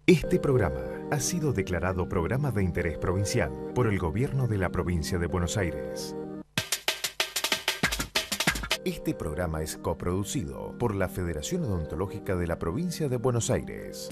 Este programa ha sido declarado Programa de Interés Provincial por el Gobierno de la Provincia de Buenos Aires. Este programa es coproducido por la Federación Odontológica de la Provincia de Buenos Aires.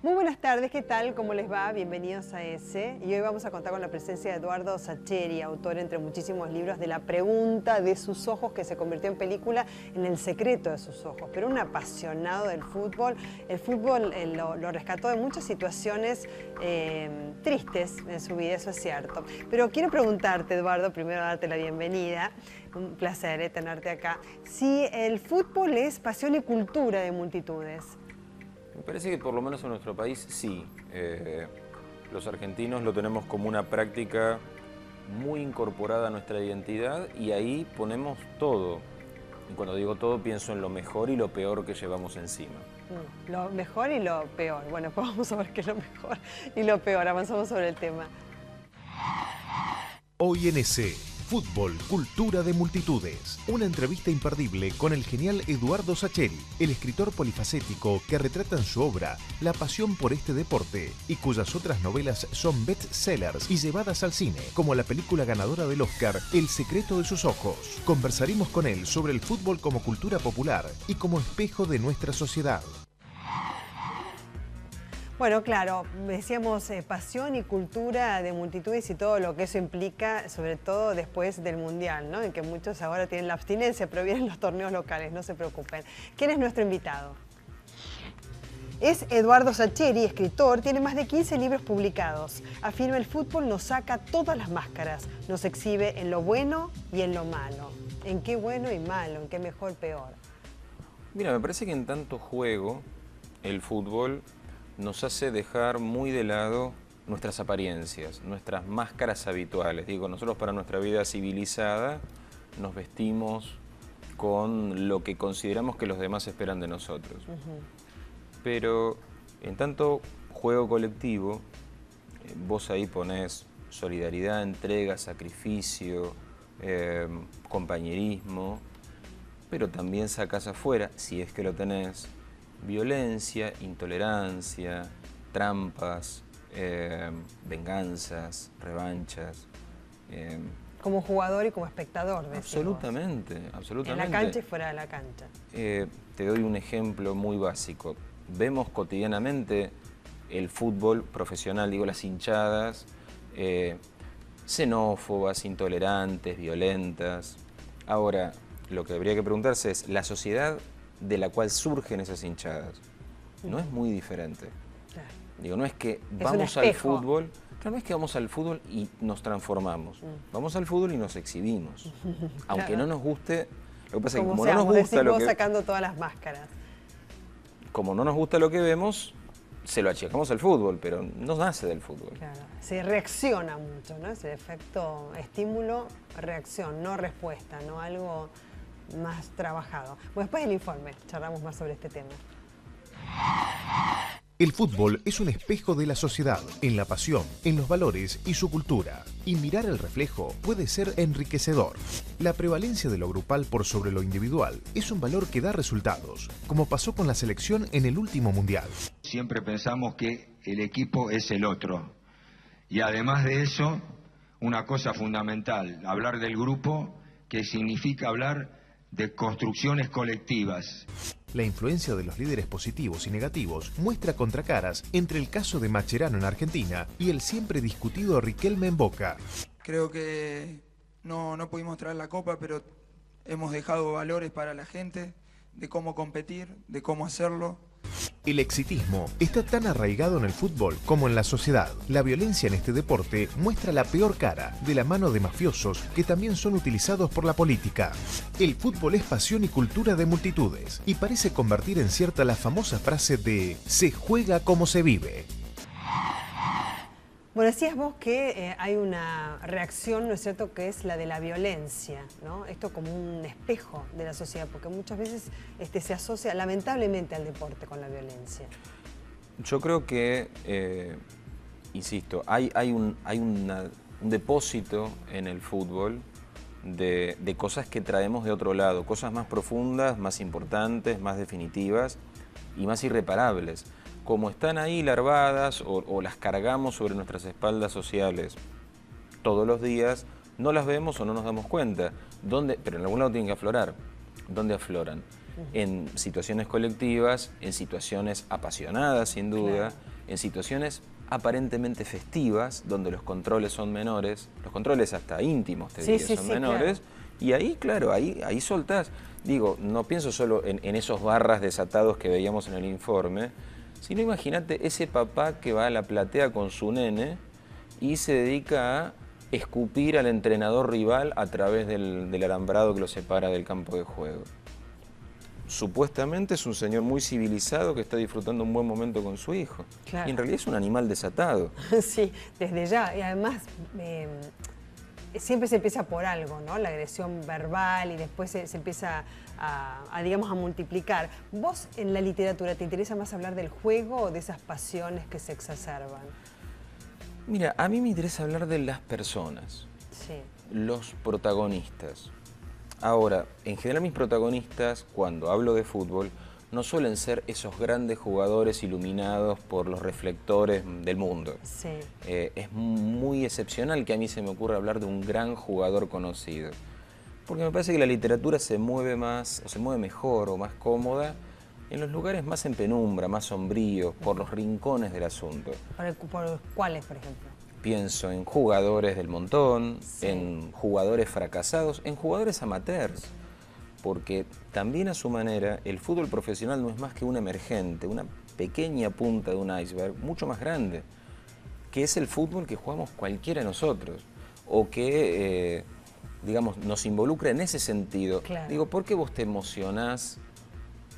Muy buenas tardes, ¿qué tal? ¿Cómo les va? Bienvenidos a ESE. Y hoy vamos a contar con la presencia de Eduardo Sacheri, autor entre muchísimos libros de La pregunta de sus ojos, que se convirtió en película en El secreto de sus ojos. Pero un apasionado del fútbol. El fútbol lo rescató de muchas situaciones tristes en su vida, eso es cierto. Pero quiero preguntarte, Eduardo, primero darte la bienvenida. Un placer tenerte acá. Si el fútbol es pasión y cultura de multitudes. Me parece que por lo menos en nuestro país sí. Los argentinos lo tenemos como una práctica muy incorporada a nuestra identidad y ahí ponemos todo. Y cuando digo todo pienso en lo mejor y lo peor que llevamos encima. Lo mejor y lo peor. Bueno, pues vamos a ver qué es lo mejor y lo peor. Avanzamos sobre el tema. Hoy en ESE, Fútbol, Cultura de Multitudes. Una entrevista imperdible con el genial Eduardo Sacheri, el escritor polifacético que retrata en su obra la pasión por este deporte y cuyas otras novelas son bestsellers y llevadas al cine, como la película ganadora del Oscar, El secreto de sus ojos. Conversaremos con él sobre el fútbol como cultura popular y como espejo de nuestra sociedad. Bueno, claro, decíamos pasión y cultura de multitudes y todo lo que eso implica, sobre todo después del Mundial, ¿no? En que muchos ahora tienen la abstinencia, pero vienen los torneos locales, no se preocupen. ¿Quién es nuestro invitado? Es Eduardo Sacheri, escritor, tiene más de 15 libros publicados. Afirma: el fútbol nos saca todas las máscaras, nos exhibe en lo bueno y en lo malo. ¿En qué bueno y malo? ¿En qué mejor, peor? Mira, me parece que en tanto juego, el fútbol nos hace dejar muy de lado nuestras apariencias, nuestras máscaras habituales. Digo, nosotros para nuestra vida civilizada nos vestimos con lo que consideramos que los demás esperan de nosotros. Pero en tanto juego colectivo, vos ahí ponés solidaridad, entrega, sacrificio, compañerismo, pero también sacás afuera, si es que lo tenés, violencia, intolerancia, trampas, venganzas, revanchas. Como jugador y como espectador, decimos. Absolutamente, absolutamente. En la cancha y fuera de la cancha. Te doy un ejemplo muy básico. Vemos cotidianamente el fútbol profesional, digo, las hinchadas, xenófobas, intolerantes, violentas. Ahora, lo que habría que preguntarse es, ¿la sociedad de la cual surgen esas hinchadas no es muy diferente? Claro. Digo, no es que vamos al fútbol, claro, no es que vamos al fútbol y nos transformamos. Vamos al fútbol y nos exhibimos. Aunque claro, no nos guste, lo que pasa es que como seamos, no nos gusta lo que sacando todas las máscaras. Como no nos gusta lo que vemos, se lo achicamos al fútbol, pero no nace del fútbol. Claro, se reacciona mucho, ¿no? Es el efecto estímulo-reacción, no respuesta, no algo más trabajado. Bueno, después del informe charlamos más sobre este tema. El fútbol es un espejo de la sociedad, en la pasión, en los valores y su cultura. Y mirar el reflejo puede ser enriquecedor. La prevalencia de lo grupal por sobre lo individual es un valor que da resultados, como pasó con la selección en el último Mundial. Siempre pensamos que el equipo es el otro. Y además de eso, una cosa fundamental, hablar del grupo, que significa hablar de construcciones colectivas. La influencia de los líderes positivos y negativos muestra contracaras entre el caso de Mascherano en Argentina y el siempre discutido Riquelme en Boca. Creo que no pudimos traer la copa, pero hemos dejado valores para la gente, de cómo competir, de cómo hacerlo. El exitismo está tan arraigado en el fútbol como en la sociedad. La violencia en este deporte muestra la peor cara, de la mano de mafiosos que también son utilizados por la política. El fútbol es pasión y cultura de multitudes, y parece convertir en cierta la famosa frase de "se juega como se vive". Bueno, decías vos que hay una reacción, ¿no es cierto?, que es la de la violencia, ¿no? Esto como un espejo de la sociedad, porque muchas veces se asocia lamentablemente al deporte con la violencia. Yo creo que, insisto, hay un depósito en el fútbol de cosas que traemos de otro lado, cosas más profundas, más importantes, más definitivas y más irreparables. Como están ahí larvadas o las cargamos sobre nuestras espaldas sociales todos los días, no las vemos o no nos damos cuenta. Pero en algún lado tienen que aflorar. ¿Dónde afloran? En situaciones colectivas, en situaciones apasionadas sin duda, en situaciones aparentemente festivas, donde los controles son menores, los controles hasta íntimos, te diría, son menores, claro. Y ahí, claro, ahí soltás. Digo, no pienso solo en esos barras desatados que veíamos en el informe, sino imagínate ese papá que va a la platea con su nene y se dedica a escupir al entrenador rival a través del alambrado que lo separa del campo de juego. Supuestamente es un señor muy civilizado que está disfrutando un buen momento con su hijo. Claro. Y en realidad es un animal desatado. Sí, desde ya. Y además siempre se empieza por algo, ¿no? La agresión verbal y después se empieza digamos, a multiplicar. ¿Vos en la literatura te interesa más hablar del juego o de esas pasiones que se exacerban? Mira, a mí me interesa hablar de las personas, sí. Los protagonistas. Ahora, en general mis protagonistas, cuando hablo de fútbol, no suelen ser esos grandes jugadores iluminados por los reflectores del mundo. Sí. Es muy excepcional que a mí se me ocurra hablar de un gran jugador conocido. Porque me parece que la literatura se mueve más, o se mueve mejor o más cómoda en los lugares más en penumbra, más sombríos, por los rincones del asunto. ¿Por cuáles, por ejemplo? Pienso en jugadores del montón, sí. En jugadores fracasados, en jugadores amateurs. Porque también a su manera el fútbol profesional no es más que un emergente, una pequeña punta de un iceberg mucho más grande, que es el fútbol que jugamos cualquiera de nosotros, o que, digamos, nos involucra en ese sentido. Claro. Digo, ¿por qué vos te emocionás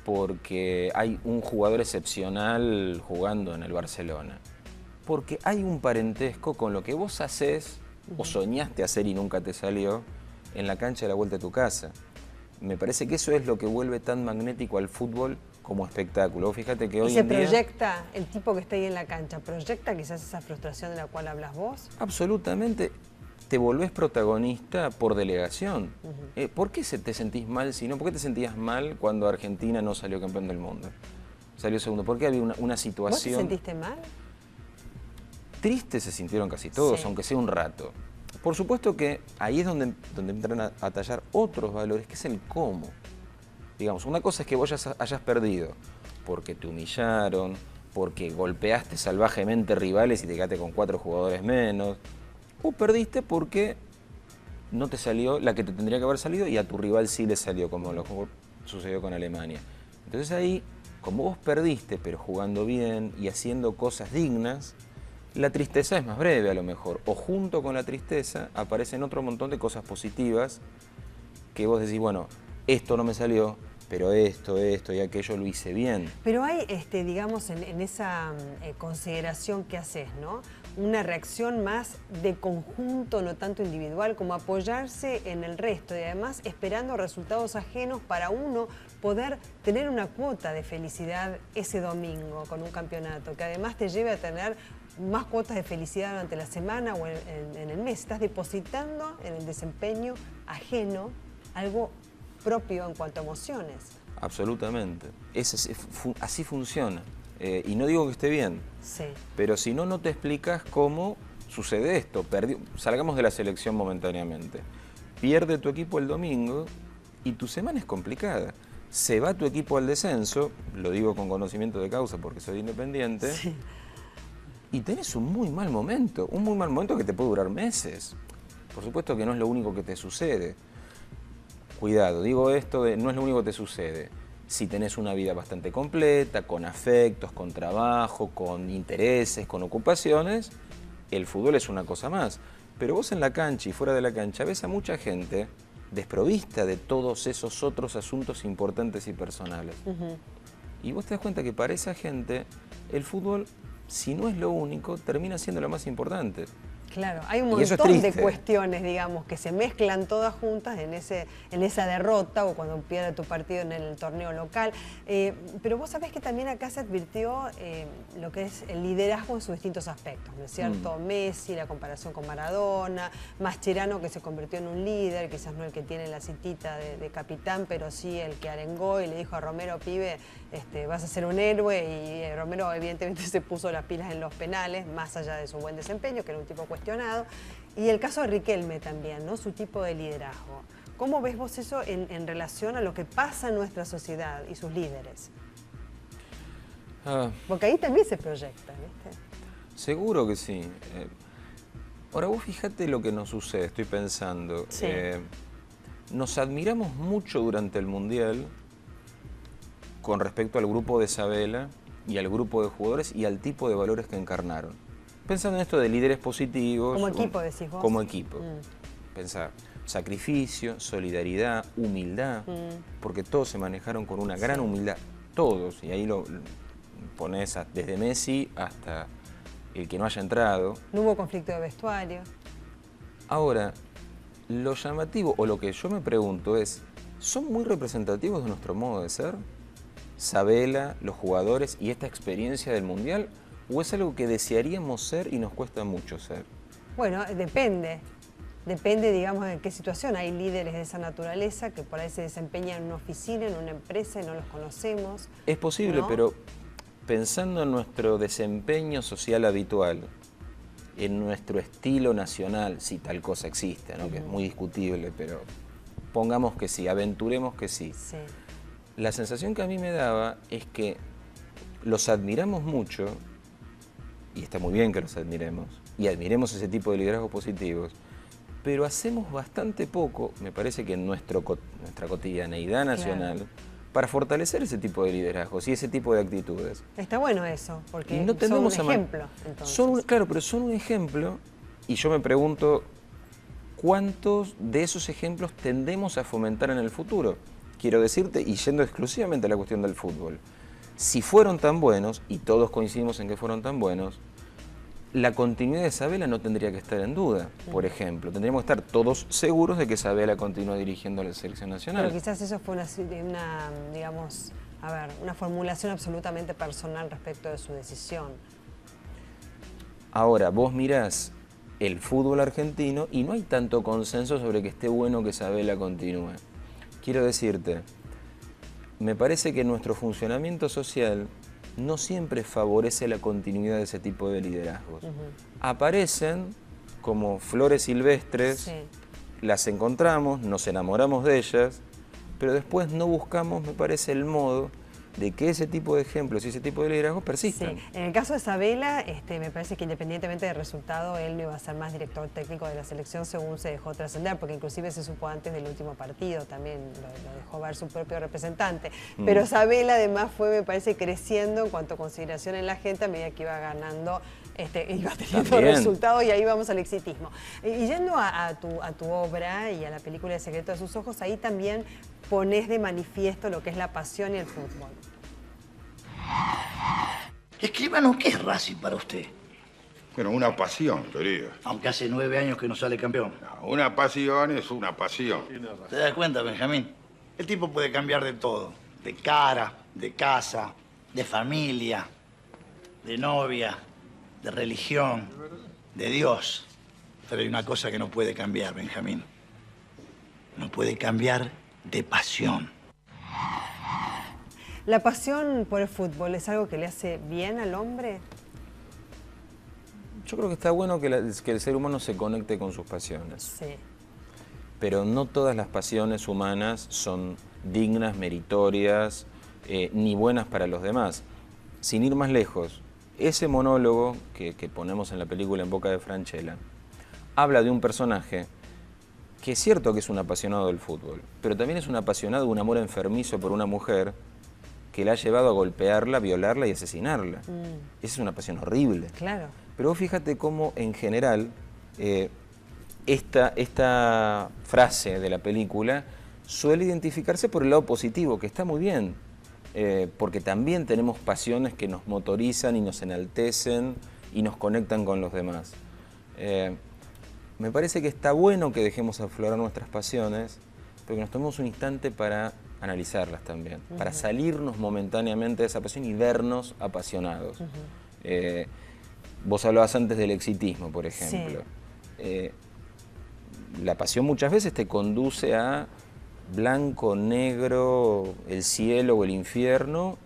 porque hay un jugador excepcional jugando en el Barcelona? Porque hay un parentesco con lo que vos hacés, o soñaste hacer y nunca te salió, en la cancha de la vuelta de tu casa. Me parece que eso es lo que vuelve tan magnético al fútbol como espectáculo. Fíjate que hoy en día... ¿Y se proyecta el tipo que está ahí en la cancha? ¿Proyecta quizás esa frustración de la cual hablas vos? Absolutamente. Te volvés protagonista por delegación. ¿Por qué te sentís mal si no? ¿Por qué te sentías mal cuando Argentina no salió campeón del mundo? Salió segundo. ¿Por qué había una situación... ¿Vos te sentiste mal? Tristes se sintieron casi todos, sí. Aunque sea un rato. Por supuesto que ahí es donde entran a tallar otros valores, que es el cómo. Digamos, una cosa es que vos hayas perdido porque te humillaron, porque golpeaste salvajemente rivales y te quedaste con 4 jugadores menos, o perdiste porque no te salió la que te tendría que haber salido y a tu rival sí le salió, como lo sucedió con Alemania. Entonces ahí, como vos perdiste, pero jugando bien y haciendo cosas dignas, la tristeza es más breve a lo mejor, o junto con la tristeza aparecen otro montón de cosas positivas que vos decís, bueno, esto no me salió, pero esto y aquello lo hice bien. Pero hay, digamos, en esa consideración que haces, ¿no? Una reacción más de conjunto, no tanto individual, como apoyarse en el resto y además esperando resultados ajenos para uno poder tener una cuota de felicidad ese domingo con un campeonato, que además te lleve a tener más cuotas de felicidad durante la semana o en el mes. Estás depositando en el desempeño ajeno algo propio en cuanto a emociones. Absolutamente. Así funciona. Y no digo que esté bien, sí. Pero si no, no te explicas cómo sucede esto. Salgamos de la selección momentáneamente. Pierde tu equipo el domingo y tu semana es complicada. Se va tu equipo al descenso, lo digo con conocimiento de causa porque soy independiente, sí. Y tenés un muy mal momento que te puede durar meses. Por supuesto que no es lo único que te sucede. Cuidado, digo esto no es lo único que te sucede. Si tenés una vida bastante completa, con afectos, con trabajo, con intereses, con ocupaciones, el fútbol es una cosa más. Pero vos en la cancha y fuera de la cancha ves a mucha gente desprovista de todos esos otros asuntos importantes y personales. Y vos te das cuenta que para esa gente el fútbol si no es lo único, termina siendo lo más importante. Claro, hay un Y eso es montón de triste. cuestiones, digamos, que se mezclan todas juntas en esa derrota o cuando pierde tu partido en el torneo local. Pero vos sabés que también acá se advirtió lo que es el liderazgo en sus distintos aspectos, ¿no es cierto? Messi, la comparación con Maradona, Mascherano, que se convirtió en un líder, quizás no el que tiene la cintita de capitán, pero sí el que arengó y le dijo a Romero, pibe, vas a ser un héroe, y Romero evidentemente se puso las pilas en los penales, más allá de su buen desempeño, que era un tipo cuestionado. Y el caso de Riquelme también, ¿no? Su tipo de liderazgo. ¿Cómo ves vos eso en relación a lo que pasa en nuestra sociedad y sus líderes? Porque ahí también se proyecta, ¿viste? Seguro que sí. Ahora vos fíjate lo que nos sucede, estoy pensando. Sí. Nos admiramos mucho durante el Mundial con respecto al grupo de Sabela y al grupo de jugadores y al tipo de valores que encarnaron. Pensando en esto de líderes positivos. Como equipo, decís vos. Como equipo. Pensar sacrificio, solidaridad, humildad, porque todos se manejaron con una gran humildad, todos, y ahí lo pones desde Messi hasta el que no haya entrado. No hubo conflicto de vestuario. Ahora, lo llamativo, o lo que yo me pregunto es, ¿son muy representativos de nuestro modo de ser? Sabela, los jugadores y esta experiencia del Mundial, ¿o es algo que desearíamos ser y nos cuesta mucho ser? Bueno, depende. Depende, digamos, en qué situación. Hay líderes de esa naturaleza que por ahí se desempeñan en una oficina, en una empresa y no los conocemos. Es posible, ¿no? pero pensando en nuestro desempeño social habitual, en nuestro estilo nacional, si tal cosa existe, ¿no? Que es muy discutible, pero pongamos que sí, aventuremos que sí. Sí. La sensación que a mí me daba es que los admiramos mucho, y está muy bien que los admiremos, y admiremos ese tipo de liderazgos positivos, pero hacemos bastante poco, me parece que en nuestra cotidianeidad nacional, Claro. para fortalecer ese tipo de liderazgos y ese tipo de actitudes. Está bueno eso, porque Y no son un tendemos a ejemplo, entonces. claro, pero son un ejemplo, y yo me pregunto, ¿cuántos de esos ejemplos tendemos a fomentar en el futuro? Quiero decirte, y yendo exclusivamente a la cuestión del fútbol, si fueron tan buenos, y todos coincidimos en que fueron tan buenos, la continuidad de Sabela no tendría que estar en duda, por ejemplo. Tendríamos que estar todos seguros de que Sabela continúa dirigiendo la selección nacional. Pero quizás eso fue digamos, una formulación absolutamente personal respecto de su decisión. Ahora, vos mirás el fútbol argentino y no hay tanto consenso sobre que esté bueno que Sabela continúe. Quiero decirte, me parece que nuestro funcionamiento social no siempre favorece la continuidad de ese tipo de liderazgos. Aparecen como flores silvestres, Sí. las encontramos, nos enamoramos de ellas, pero después no buscamos, me parece, el modo de que ese tipo de ejemplos y ese tipo de liderazgos persistan. Sí. En el caso de Sabela, me parece que independientemente del resultado, él no iba a ser más director técnico de la selección según se dejó trascender, porque inclusive se supo antes del último partido, también lo dejó ver su propio representante. Pero Sabela además fue, me parece, creciendo en cuanto a consideración en la gente a medida que iba ganando, iba teniendo También. resultados, y ahí vamos al exitismo. Y yendo a tu obra y a la película El secreto de sus ojos, ahí también pones de manifiesto lo que es la pasión y el fútbol. Escríbanos, ¿qué es Racing para usted? Bueno, una pasión, querido. Aunque hace 9 años que no sale campeón. No, una pasión es una pasión. ¿Te das cuenta, Benjamín? El tipo puede cambiar de todo. De cara, de casa, de familia, de novia, de religión, de Dios. Pero hay una cosa que no puede cambiar, Benjamín. No puede cambiar de pasión. ¿La pasión por el fútbol es algo que le hace bien al hombre? Yo creo que está bueno que el ser humano se conecte con sus pasiones. Sí. Pero no todas las pasiones humanas son dignas, meritorias, ni buenas para los demás. Sin ir más lejos, ese monólogo que ponemos en la película En boca de Francella habla de un personaje que es cierto que es un apasionado del fútbol, pero también es un apasionado de un amor enfermizo por una mujer que la ha llevado a golpearla, violarla y asesinarla. Esa es una pasión horrible. Claro. Pero vos fíjate cómo en general esta frase de la película suele identificarse por el lado positivo, que está muy bien. porque también tenemos pasiones que nos motorizan y nos enaltecen y nos conectan con los demás. Me parece que está bueno que dejemos aflorar nuestras pasiones, pero que nos tomemos un instante para analizarlas también, para salirnos momentáneamente de esa pasión y vernos apasionados. Vos hablabas antes del exitismo, por ejemplo. Sí. La pasión muchas veces te conduce a blanco, negro, el cielo o el infierno,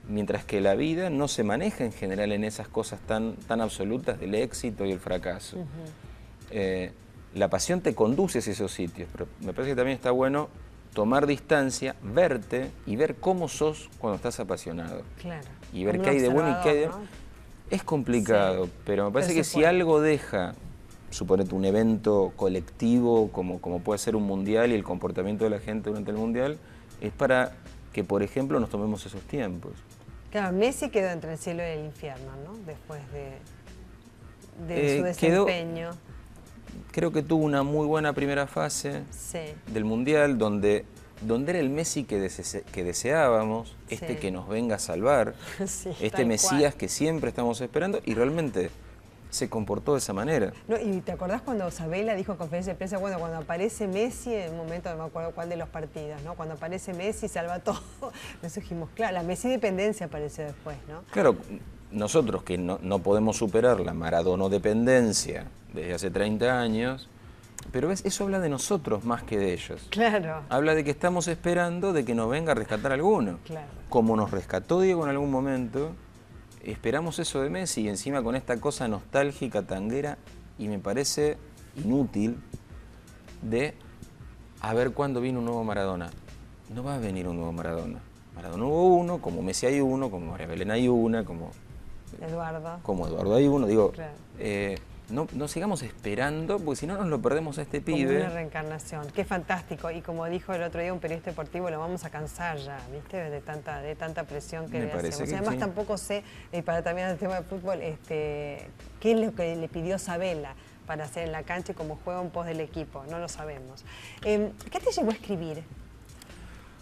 mientras que la vida no se maneja en general en esas cosas tan absolutas del éxito y el fracaso. La pasión te conduce hacia esos sitios, pero me parece que también está bueno tomar distancia, verte y ver cómo sos cuando estás apasionado. Claro. Y ver qué hay de bueno y qué hay de... ¿no? Es complicado, sí, pero me parece que si algo deja, suponete un evento colectivo como puede ser un mundial y el comportamiento de la gente durante el mundial, es para que, por ejemplo, nos tomemos esos tiempos. Claro, Messi quedó entre el cielo y el infierno, ¿no? Después de su desempeño. Creo que tuvo una muy buena primera fase del mundial, donde era el Messi que deseábamos, que nos venga a salvar, este Mesías que siempre estamos esperando, y realmente se comportó de esa manera. No, ¿y te acordás cuando Sabella dijo en conferencia de prensa, bueno, cuando aparece Messi, en un momento, no me acuerdo cuál de los partidos, ¿no? Cuando aparece Messi salva todo. Nos dijimos, claro, la Messi dependencia apareció después, ¿no? Claro, nosotros que no podemos superar la Maradona-dependencia desde hace 30 años, pero ves, eso habla de nosotros más que de ellos. Claro. Habla de que estamos esperando de que nos venga a rescatar alguno. Claro. Como nos rescató Diego en algún momento, esperamos eso de Messi, y encima con esta cosa nostálgica, tanguera, y me parece inútil de a ver cuándo viene un nuevo Maradona. No va a venir un nuevo Maradona. Maradona hubo uno, como Messi hay uno, como María Belén hay una, como Eduardo hay uno. Digo, claro. No sigamos esperando, porque si no nos lo perdemos a este pibe. Como una reencarnación, qué fantástico. Y como dijo el otro día un periodista deportivo, lo vamos a cansar ya, ¿viste? De tanta presión que le hacemos. Y además tampoco sé, para terminar el tema del fútbol, qué es lo que le pidió Sabella para hacer en la cancha y cómo juega en pos del equipo, no lo sabemos. ¿Qué te llevó a escribir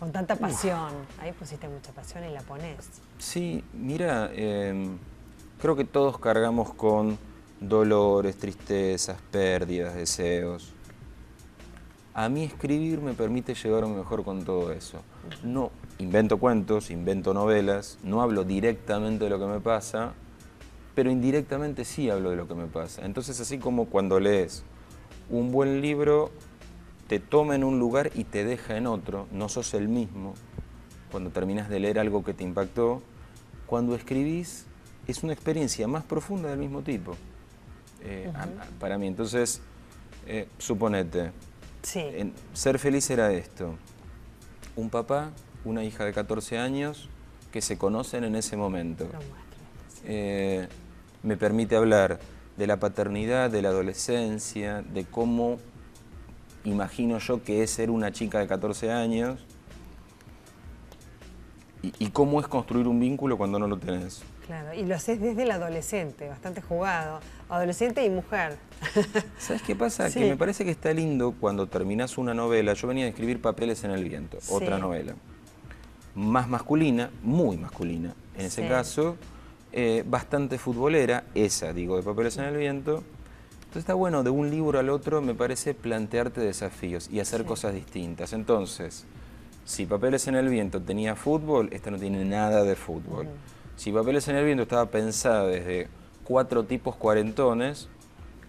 con tanta pasión? Ahí pusiste mucha pasión y la ponés. Sí, mira, creo que todos cargamos con dolores, tristezas, pérdidas, deseos. A mí escribir me permite llegar mejor con todo eso. No invento cuentos, invento novelas, no hablo directamente de lo que me pasa, pero indirectamente sí hablo de lo que me pasa. Entonces, así como cuando lees un buen libro, te toma en un lugar y te deja en otro, no sos el mismo. Cuando terminas de leer algo que te impactó, cuando escribís es una experiencia más profunda del mismo tipo. Para mí, entonces, suponete, ser feliz era esto: un papá, una hija de 14 años que se conocen en ese momento. Me permite hablar de la paternidad, de la adolescencia, de cómo imagino yo que es ser una chica de 14 años y cómo es construir un vínculo cuando no lo tenés. Claro, y lo haces desde el adolescente, bastante jugado. Adolescente y mujer. ¿Sabes qué pasa? Que me parece que está lindo cuando terminás una novela. Yo venía a escribir Papeles en el viento, otra novela. Más masculina, muy masculina. En ese caso, bastante futbolera, esa, digo, de Papeles en el viento. Entonces está bueno, de un libro al otro, me parece plantearte desafíos y hacer cosas distintas. Entonces, si Papeles en el viento tenía fútbol, esta no tiene nada de fútbol. Si Papeles en el viento estaba pensada desde 4 tipos cuarentones,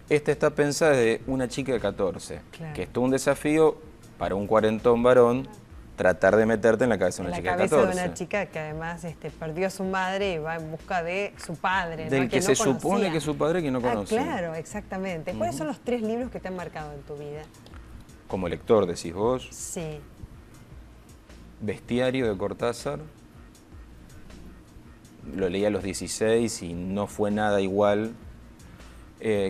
esta está pensada desde una chica de 14. Claro. Que es todo un desafío para un cuarentón varón tratar de meterte en la cabeza de una chica de 14. En la cabeza de una chica que además perdió a su madre y va en busca de su padre. Del que se supone que es su padre que no conoce. Claro, exactamente. ¿Cuáles son los 3 libros que te han marcado en tu vida? Como lector, decís vos. Sí. Bestiario de Cortázar. Lo leí a los 16 y no fue nada igual.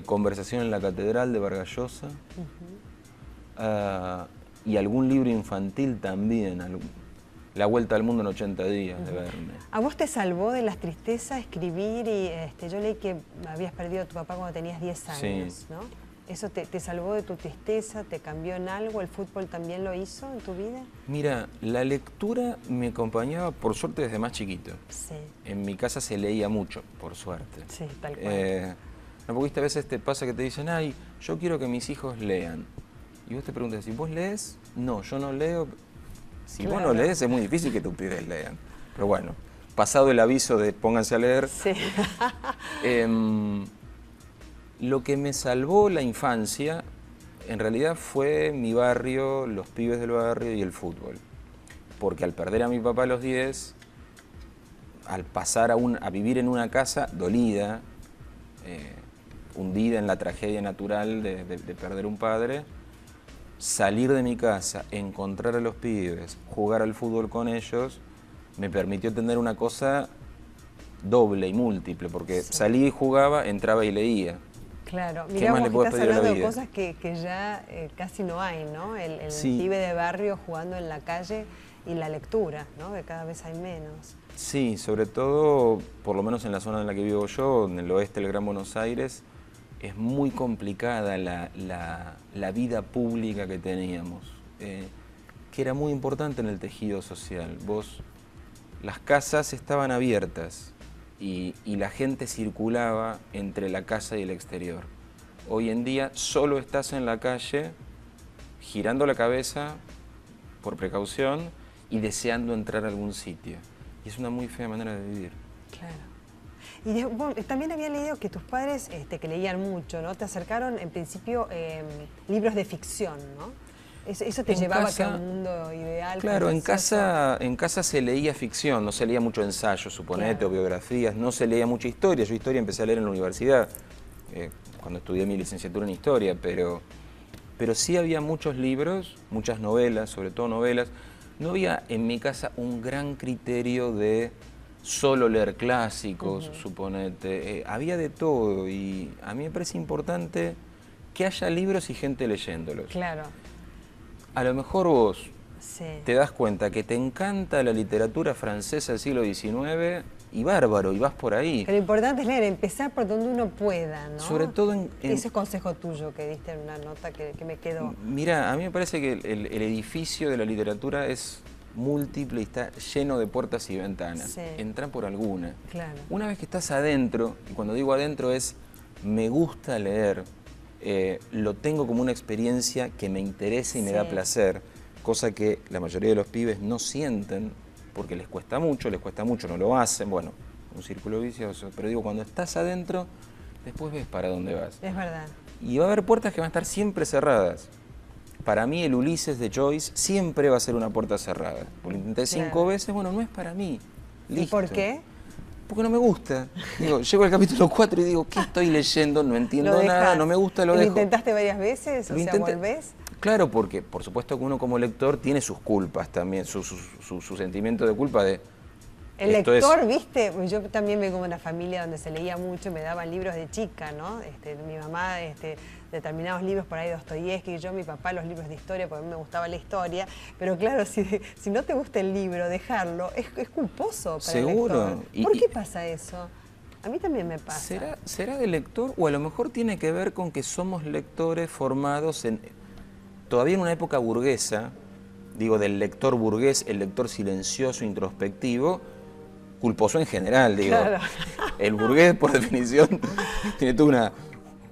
Conversación en la Catedral de Vargas Llosa. Y algún libro infantil también. La Vuelta al Mundo en 80 días de Verne. ¿A vos te salvó de las tristezas escribir? Y yo leí que habías perdido a tu papá cuando tenías 10 años, ¿no? ¿Eso te salvó de tu tristeza? ¿Te cambió en algo? ¿El fútbol también lo hizo en tu vida? Mira, la lectura me acompañaba, por suerte, desde más chiquito. Sí. En mi casa se leía mucho, por suerte. Sí, tal cual. No, porque viste, a veces te pasa que te dicen, ay, yo quiero que mis hijos lean. Y vos te preguntas, ¿y vos lees? No, yo no leo. Si vos no lees, es muy difícil que tus pibes lean. Pero bueno, pasado el aviso de pónganse a leer. Sí. Lo que me salvó la infancia, en realidad fue mi barrio, los pibes del barrio y el fútbol. Porque al perder a mi papá a los 10, al pasar a vivir en una casa dolida, hundida en la tragedia natural de perder un padre, salir de mi casa, encontrar a los pibes, jugar al fútbol con ellos, me permitió tener una cosa doble y múltiple, porque salía y jugaba, entraba y leía. Claro, ¿Qué mirá, más vos le puedes estás pedir a la hablando de vida? cosas que ya casi no hay, ¿no? El Sí. pibe de barrio jugando en la calle y la lectura, ¿no? Que cada vez hay menos. Sí, sobre todo, por lo menos en la zona en la que vivo yo, en el oeste del Gran Buenos Aires, es muy complicada la vida pública que teníamos, que era muy importante en el tejido social. Las casas estaban abiertas y la gente circulaba entre la casa y el exterior. Hoy en día solo estás en la calle, girando la cabeza por precaución y deseando entrar a algún sitio. Y es una muy fea manera de vivir. Claro. Y bueno, también había leído que tus padres, que leían mucho, ¿no? Te acercaron en principio libros de ficción, ¿no? Eso te llevaba a un mundo ideal. Claro, en casa se leía ficción, no se leía mucho ensayo, suponete, o biografías, no se leía mucha historia. Yo historia empecé a leer en la universidad, cuando estudié mi licenciatura en historia, pero sí había muchos libros, muchas novelas, sobre todo novelas. No había en mi casa un gran criterio de solo leer clásicos, suponete. Había de todo y a mí me parece importante que haya libros y gente leyéndolos. Claro. A lo mejor vos te das cuenta que te encanta la literatura francesa del siglo XIX y bárbaro, y vas por ahí. Que lo importante es leer, empezar por donde uno pueda, ¿no? Sobre todo Ese consejo tuyo que diste en una nota que me quedó. Mira, a mí me parece que el edificio de la literatura es múltiple y está lleno de puertas y ventanas. Sí. Entra por alguna. Claro. Una vez que estás adentro, y cuando digo adentro es me gusta leer, lo tengo como una experiencia que me interesa y me da placer, cosa que la mayoría de los pibes no sienten porque les cuesta mucho, no lo hacen, bueno, un círculo vicioso, pero digo, cuando estás adentro, después ves para dónde vas. Es verdad. Y va a haber puertas que van a estar siempre cerradas. Para mí el Ulises de Joyce siempre va a ser una puerta cerrada. Porque lo intenté 5 veces, bueno, no es para mí. Listo. ¿Y por qué? Porque no me gusta. Digo, llego al capítulo 4 y digo, ¿qué estoy leyendo? No entiendo nada, no me gusta, lo dejo. ¿Lo intentaste varias veces? ¿Volvés? Claro, porque por supuesto que uno como lector tiene sus culpas también, su sentimiento de culpa de... El lector, viste, yo también vengo de una familia donde se leía mucho, me daban libros de chica, ¿no? Mi mamá, determinados libros por ahí, Dostoyevsky, yo, mi papá, los libros de historia, porque a mí me gustaba la historia, pero claro, si no te gusta el libro, dejarlo, es culposo para el lector. ¿Por qué pasa eso? A mí también me pasa. ¿Será de lector o a lo mejor tiene que ver con que somos lectores formados todavía en una época burguesa, digo, del lector burgués, el lector silencioso, introspectivo, culposo en general, digo. Claro. El burgués, por definición, tiene toda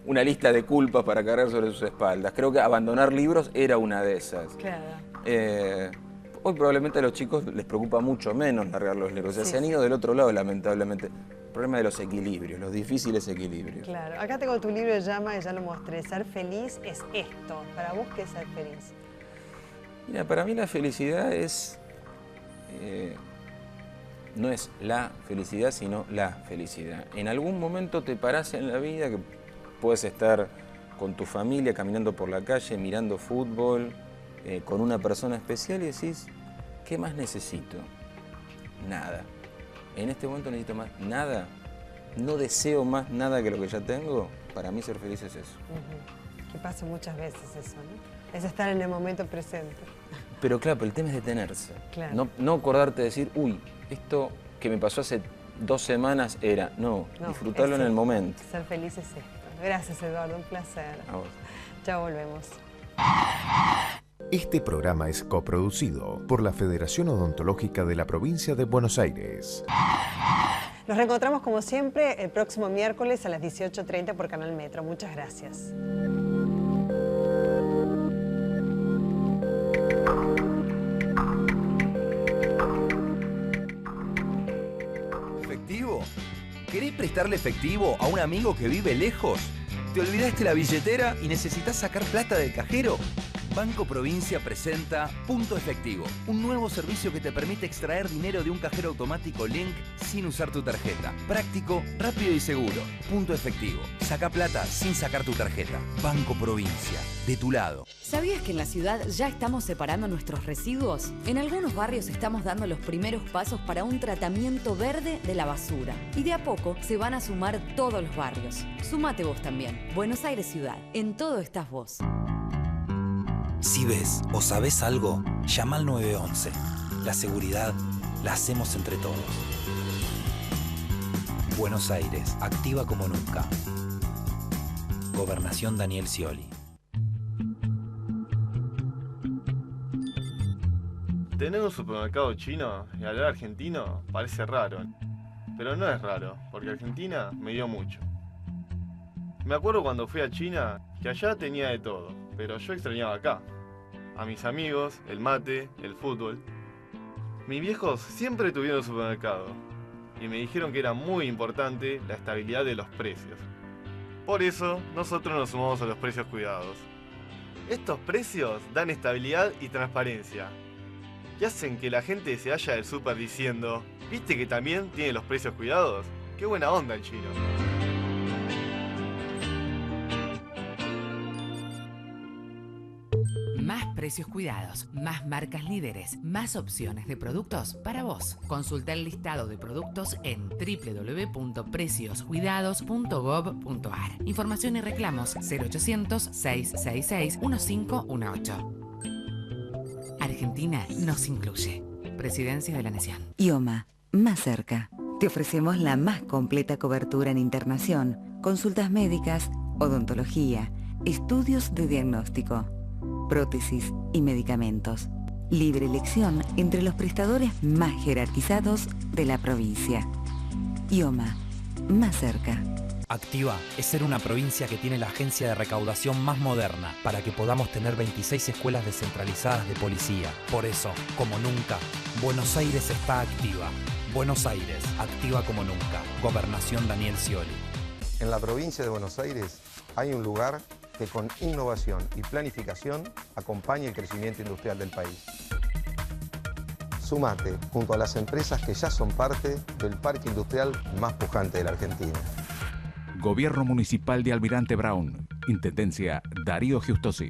una lista de culpas para cargar sobre sus espaldas. Creo que abandonar libros era una de esas. Claro. Hoy probablemente a los chicos les preocupa mucho menos largar los libros. O sea, se han ido del otro lado, lamentablemente. El problema de los equilibrios, los difíciles equilibrios. Claro. Acá tengo tu libro, llama, y ya lo mostré. Ser feliz es esto. ¿Para vos qué es ser feliz? Mira, para mí la felicidad no es la felicidad, sino la felicidad. En algún momento te parás en la vida que puedes estar con tu familia, caminando por la calle, mirando fútbol, con una persona especial y decís, ¿qué más necesito? Nada. En este momento necesito más nada. No deseo más nada que lo que ya tengo. Para mí ser feliz es eso. Que pasa muchas veces eso, ¿no? Es estar en el momento presente. Pero claro, el tema es detenerse. Claro. No acordarte de decir, uy, esto que me pasó hace 2 semanas era. No, disfrutarlo en el momento. Ser feliz es esto. Gracias, Eduardo, un placer. A vos. Ya volvemos. Este programa es coproducido por la Federación Odontológica de la Provincia de Buenos Aires. Nos reencontramos como siempre el próximo miércoles a las 18:30 por Canal Metro. Muchas gracias. ¿Efectivo? ¿Querés prestarle efectivo a un amigo que vive lejos? ¿Te olvidaste la billetera y necesitas sacar plata del cajero? Banco Provincia presenta Punto Efectivo, un nuevo servicio que te permite extraer dinero de un cajero automático Link sin usar tu tarjeta. Práctico, rápido y seguro. Punto Efectivo. Saca plata sin sacar tu tarjeta. Banco Provincia, de tu lado. ¿Sabías que en la ciudad ya estamos separando nuestros residuos? En algunos barrios estamos dando los primeros pasos para un tratamiento verde de la basura. Y de a poco se van a sumar todos los barrios. Sumate vos también. Buenos Aires Ciudad. En todo estás vos. Si ves o sabes algo, llama al 911. La seguridad la hacemos entre todos. Buenos Aires, activa como nunca. Gobernación Daniel Scioli. Tener un supermercado chino y hablar argentino parece raro, pero no es raro, porque Argentina me dio mucho. Me acuerdo cuando fui a China que allá tenía de todo, pero yo extrañaba acá. A mis amigos, el mate, el fútbol. Mis viejos siempre tuvieron supermercado y me dijeron que era muy importante la estabilidad de los precios. Por eso, nosotros nos sumamos a los precios cuidados. Estos precios dan estabilidad y transparencia y hacen que la gente se vaya del súper diciendo: ¿viste que también tiene los precios cuidados? ¡Qué buena onda el chino! Más precios cuidados, más marcas líderes, más opciones de productos para vos. Consulta el listado de productos en www.precioscuidados.gov.ar. Información y reclamos 0800-666-1518. Argentina nos incluye. Presidencia de la Nación. IOMA, más cerca. Te ofrecemos la más completa cobertura en internación, consultas médicas, odontología, estudios de diagnóstico, prótesis y medicamentos. Libre elección entre los prestadores más jerarquizados de la provincia. IOMA, más cerca. Activa es ser una provincia que tiene la agencia de recaudación más moderna para que podamos tener 26 escuelas descentralizadas de policía. Por eso, como nunca, Buenos Aires está activa. Buenos Aires, activa como nunca. Gobernación Daniel Scioli. En la provincia de Buenos Aires hay un lugar que con innovación y planificación acompaña el crecimiento industrial del país. Sumate junto a las empresas que ya son parte del parque industrial más pujante de la Argentina. Gobierno Municipal de Almirante Brown. Intendencia Darío Giustosi.